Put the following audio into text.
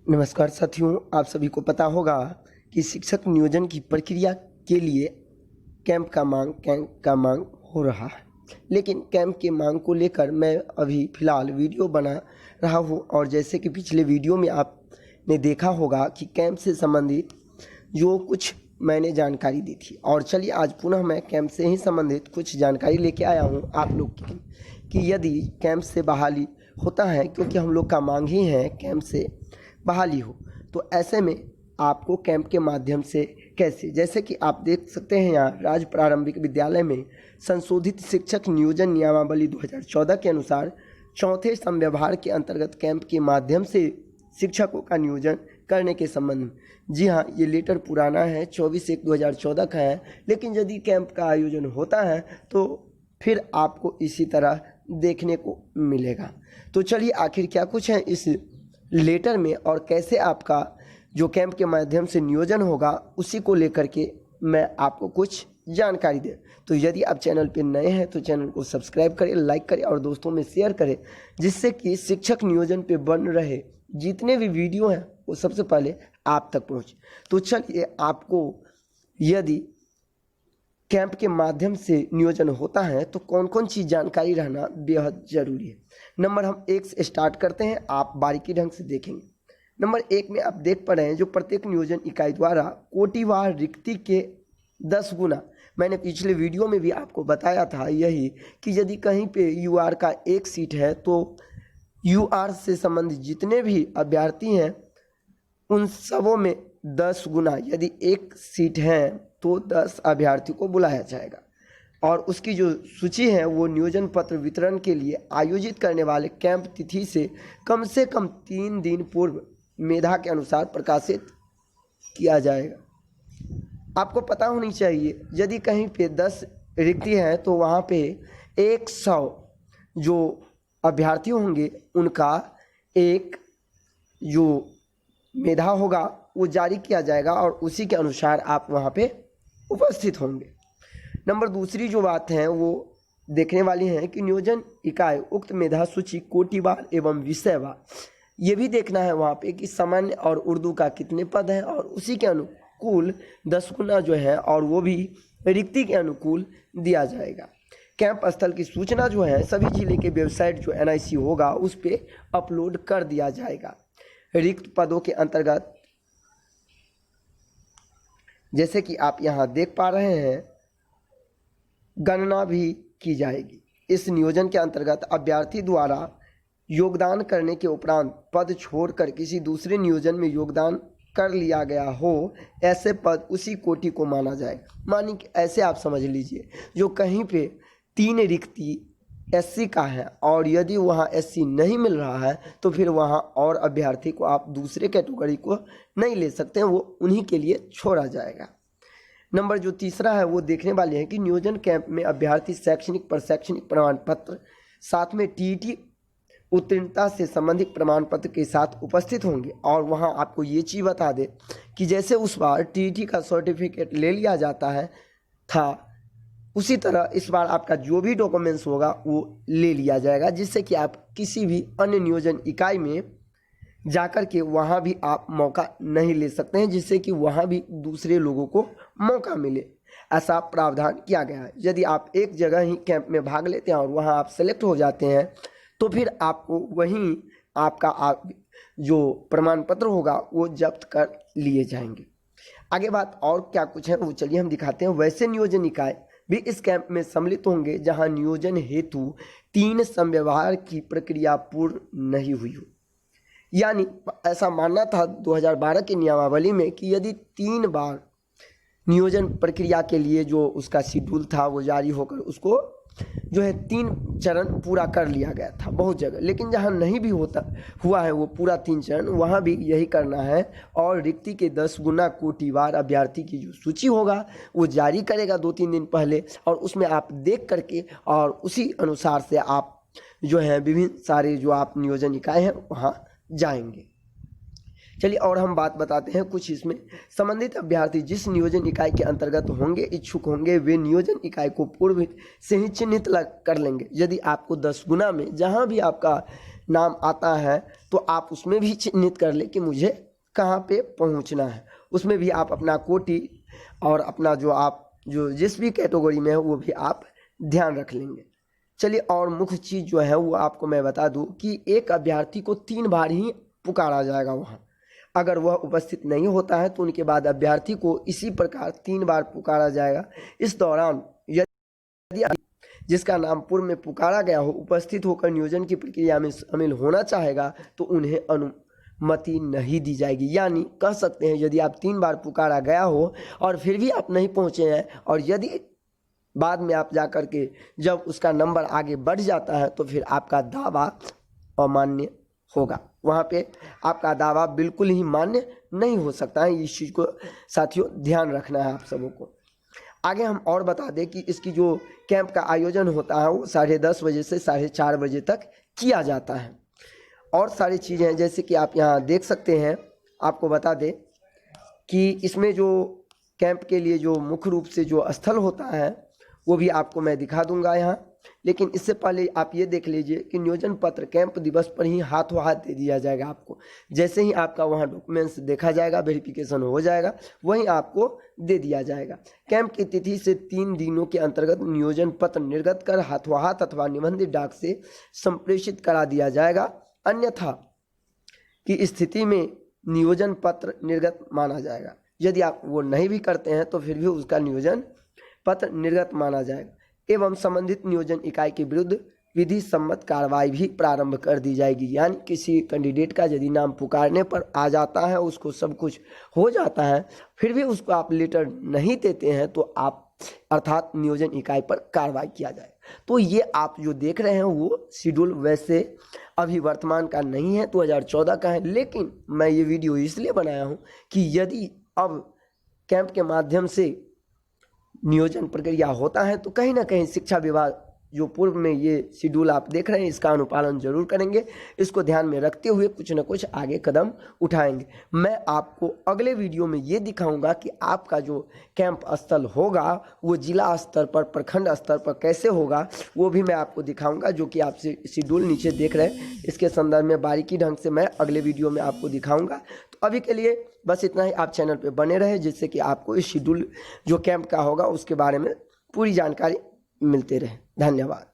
नमस्कार साथियों, आप सभी को पता होगा कि शिक्षक नियोजन की प्रक्रिया के लिए कैंप का मांग हो रहा है। लेकिन कैंप के मांग को लेकर मैं अभी फ़िलहाल वीडियो बना रहा हूं और जैसे कि पिछले वीडियो में आपने देखा होगा कि कैंप से संबंधित जो कुछ मैंने जानकारी दी थी, और चलिए आज पुनः मैं कैंप से ही संबंधित कुछ जानकारी लेके आया हूं आप लोग की कि यदि कैंप से बहाली होता है, क्योंकि हम लोग का मांग ही है कैंप से बहाली हो, तो ऐसे में आपको कैंप के माध्यम से कैसे, जैसे कि आप देख सकते हैं यहाँ राज्य प्रारंभिक विद्यालय में संशोधित शिक्षक नियोजन नियमावली 2014 के अनुसार चौथे संव्यवहार के अंतर्गत कैंप के माध्यम से शिक्षकों का नियोजन करने के संबंध में, जी हाँ, ये लेटर पुराना है, 24/1/2014 का है, लेकिन यदि कैंप का आयोजन होता है तो फिर आपको इसी तरह देखने को मिलेगा। तो चलिए आखिर क्या कुछ है इस लेटर में और कैसे आपका जो कैंप के माध्यम से नियोजन होगा उसी को लेकर के मैं आपको कुछ जानकारी दे। तो यदि आप चैनल पर नए हैं तो चैनल को सब्सक्राइब करें, लाइक करें और दोस्तों में शेयर करें, जिससे कि शिक्षक नियोजन पे बन रहे जितने भी वीडियो हैं वो सबसे पहले आप तक पहुँचे। तो चलिए, आपको यदि कैंप के माध्यम से नियोजन होता है तो कौन कौन चीज़ जानकारी रहना बेहद ज़रूरी है। नंबर हम 1 से स्टार्ट करते हैं, आप बारीकी ढंग से देखेंगे। नंबर 1 में आप देख पा रहे हैं जो प्रत्येक नियोजन इकाई द्वारा कोटिवार रिक्ति के 10 गुना, मैंने पिछले वीडियो में भी आपको बताया था यही कि यदि कहीं पे यूआर का 1 सीट है तो यूआर से संबंधित जितने भी अभ्यर्थी हैं उन सबों में 10 गुना, यदि 1 सीट है तो 10 अभ्यर्थियों को बुलाया जाएगा और उसकी जो सूची है वो नियोजन पत्र वितरण के लिए आयोजित करने वाले कैंप तिथि से कम 3 दिन पूर्व मेधा के अनुसार प्रकाशित किया जाएगा। आपको पता होनी चाहिए यदि कहीं पे 10 रिक्ति है तो वहाँ पे 100 जो अभ्यर्थी होंगे उनका एक जो मेधा होगा वो जारी किया जाएगा और उसी के अनुसार आप वहाँ पे उपस्थित होंगे। नंबर दूसरी जो बात है वो देखने वाली है कि नियोजन इकाई उक्त मेधा सूची कोटिवार एवं विषयवार, ये भी देखना है वहाँ पे कि सामान्य और उर्दू का कितने पद हैं और उसी के अनुकूल 10 गुना जो है और वो भी रिक्ति के अनुकूल दिया जाएगा। कैंप स्थल की सूचना जो है सभी जिले के वेबसाइट जो NIC होगा उस पर अपलोड कर दिया जाएगा। रिक्त पदों के अंतर्गत जैसे कि आप यहाँ देख पा रहे हैं गणना भी की जाएगी। इस नियोजन के अंतर्गत अभ्यर्थी द्वारा योगदान करने के उपरांत पद छोड़कर किसी दूसरे नियोजन में योगदान कर लिया गया हो, ऐसे पद उसी कोटि को माना जाएगा। मानी कि ऐसे आप समझ लीजिए जो कहीं पे 3 रिक्ति SC का है और यदि वहाँ SC नहीं मिल रहा है तो फिर वहाँ और अभ्यर्थी को आप दूसरे कैटेगरी को नहीं ले सकते हैं, वो उन्हीं के लिए छोड़ा जाएगा। नंबर जो तीसरा है वो देखने वाले हैं कि नियोजन कैंप में अभ्यर्थी शैक्षणिक प्रमाण पत्र साथ में TET उत्तीर्णता से संबंधित प्रमाण पत्र के साथ उपस्थित होंगे। और वहाँ आपको ये चीज़ बता दें कि जैसे उस बार TET का सर्टिफिकेट ले लिया जाता है था, उसी तरह इस बार आपका जो भी डॉक्यूमेंट्स होगा वो ले लिया जाएगा, जिससे कि आप किसी भी अन्य नियोजन इकाई में जाकर के वहाँ भी आप मौका नहीं ले सकते हैं, जिससे कि वहाँ भी दूसरे लोगों को मौका मिले, ऐसा प्रावधान किया गया है। यदि आप एक जगह ही कैंप में भाग लेते हैं और वहाँ आप सेलेक्ट हो जाते हैं तो फिर आपको वहीं आपका जो प्रमाण पत्र होगा वो जब्त कर लिए जाएंगे। आगे बात और क्या कुछ है वो चलिए हम दिखाते हैं। वैसे नियोजन इकाई भी इस कैंप में सम्मिलित होंगे जहां नियोजन हेतु 3 संव्यवहार की प्रक्रिया पूर्ण नहीं हुई हो। यानी ऐसा मानना था 2012 की नियमावली में कि यदि 3 बार नियोजन प्रक्रिया के लिए जो उसका शेड्यूल था वो जारी होकर उसको जो है 3 चरण पूरा कर लिया गया था बहुत जगह, लेकिन जहां नहीं भी हुआ है वो पूरा 3 चरण, वहां भी यही करना है और रिक्ति के 10 गुना कोटिवार अभ्यर्थी की जो सूची होगा वो जारी करेगा 2-3 दिन पहले, और उसमें आप देख करके और उसी अनुसार से आप जो है विभिन्न सारे जो आप नियोजन इकाई हैं वहाँ जाएंगे। चलिए और हम बात बताते हैं कुछ इसमें। संबंधित अभ्यर्थी जिस नियोजन इकाई के अंतर्गत होंगे इच्छुक होंगे वे नियोजन इकाई को पूर्व से ही चिन्हित कर लेंगे। यदि आपको 10 गुना में जहां भी आपका नाम आता है तो आप उसमें भी चिन्हित कर ले कि मुझे कहाँ पे पहुँचना है। उसमें भी आप अपना कोटि और अपना जो जिस भी कैटेगरी में है वो भी आप ध्यान रख लेंगे। चलिए, और मुख्य चीज़ जो है वो आपको मैं बता दूं कि एक अभ्यर्थी को 3 बार ही पुकारा जाएगा वहाँ। अगर वह उपस्थित नहीं होता है तो उनके बाद अभ्यर्थी को इसी प्रकार 3 बार पुकारा जाएगा। इस दौरान यदि जिसका नाम पूर्व में पुकारा गया हो उपस्थित होकर नियोजन की प्रक्रिया में शामिल होना चाहेगा तो उन्हें अनुमति नहीं दी जाएगी। यानी कह सकते हैं यदि आप 3 बार पुकारा गया हो और फिर भी आप नहीं पहुँचे हैं और यदि बाद में आप जाकर के जब उसका नंबर आगे बढ़ जाता है तो फिर आपका दावा अमान्य होगा। वहाँ पे आपका दावा बिल्कुल ही मान्य नहीं हो सकता है। इस चीज़ को साथियों ध्यान रखना है आप सबों को। आगे हम और बता दें कि इसकी जो कैंप का आयोजन होता है वो 10:30 बजे से 4:30 बजे तक किया जाता है। और सारी चीज़ें हैं जैसे कि आप यहाँ देख सकते हैं। आपको बता दें कि इसमें जो कैंप के लिए जो मुख्य रूप से जो स्थल होता है वो भी आपको मैं दिखा दूंगा यहाँ। लेकिन इससे पहले आप ये देख लीजिए कि नियोजन पत्र कैंप दिवस पर ही हाथों हाथ दे दिया जाएगा आपको। जैसे ही आपका वहाँ डॉक्यूमेंट्स देखा जाएगा, वेरिफिकेशन हो जाएगा, वहीं आपको दे दिया जाएगा। कैंप की तिथि से 3 दिनों के अंतर्गत नियोजन पत्र निर्गत कर हाथों हाथ अथवा निबंधित डाक से संप्रेषित करा दिया जाएगा। अन्यथा की स्थिति में नियोजन पत्र निर्गत माना जाएगा। यदि आप वो नहीं भी करते हैं तो फिर भी उसका नियोजन पत्र निर्गत माना जाएगा एवं संबंधित नियोजन इकाई के विरुद्ध विधि सम्मत कार्रवाई भी प्रारंभ कर दी जाएगी। यानी किसी कैंडिडेट का यदि नाम पुकारने पर आ जाता है, उसको सब कुछ हो जाता है, फिर भी उसको आप लेटर नहीं देते हैं तो आप अर्थात नियोजन इकाई पर कार्रवाई किया जाए। तो ये आप जो देख रहे हैं वो शेड्यूल वैसे अभी वर्तमान का नहीं है, 2014 का है। लेकिन मैं ये वीडियो इसलिए बनाया हूँ कि यदि अब कैंप के माध्यम से नियोजन प्रक्रिया होता है तो कहीं ना कहीं शिक्षा विभाग जो पूर्व में ये शेड्यूल आप देख रहे हैं इसका अनुपालन जरूर करेंगे। इसको ध्यान में रखते हुए कुछ न कुछ आगे कदम उठाएंगे। मैं आपको अगले वीडियो में ये दिखाऊंगा कि आपका जो कैंप स्थल होगा वो जिला स्तर पर, प्रखंड स्तर पर कैसे होगा, वो भी मैं आपको दिखाऊंगा। जो कि आप शेड्यूल नीचे देख रहे हैं इसके संदर्भ में बारीकी ढंग से मैं अगले वीडियो में आपको दिखाऊंगा। तो अभी के लिए बस इतना ही। आप चैनल पर बने रहे जिससे कि आपको इस शेड्यूल जो कैंप का होगा उसके बारे में पूरी जानकारी मिलते रहे। धन्यवाद।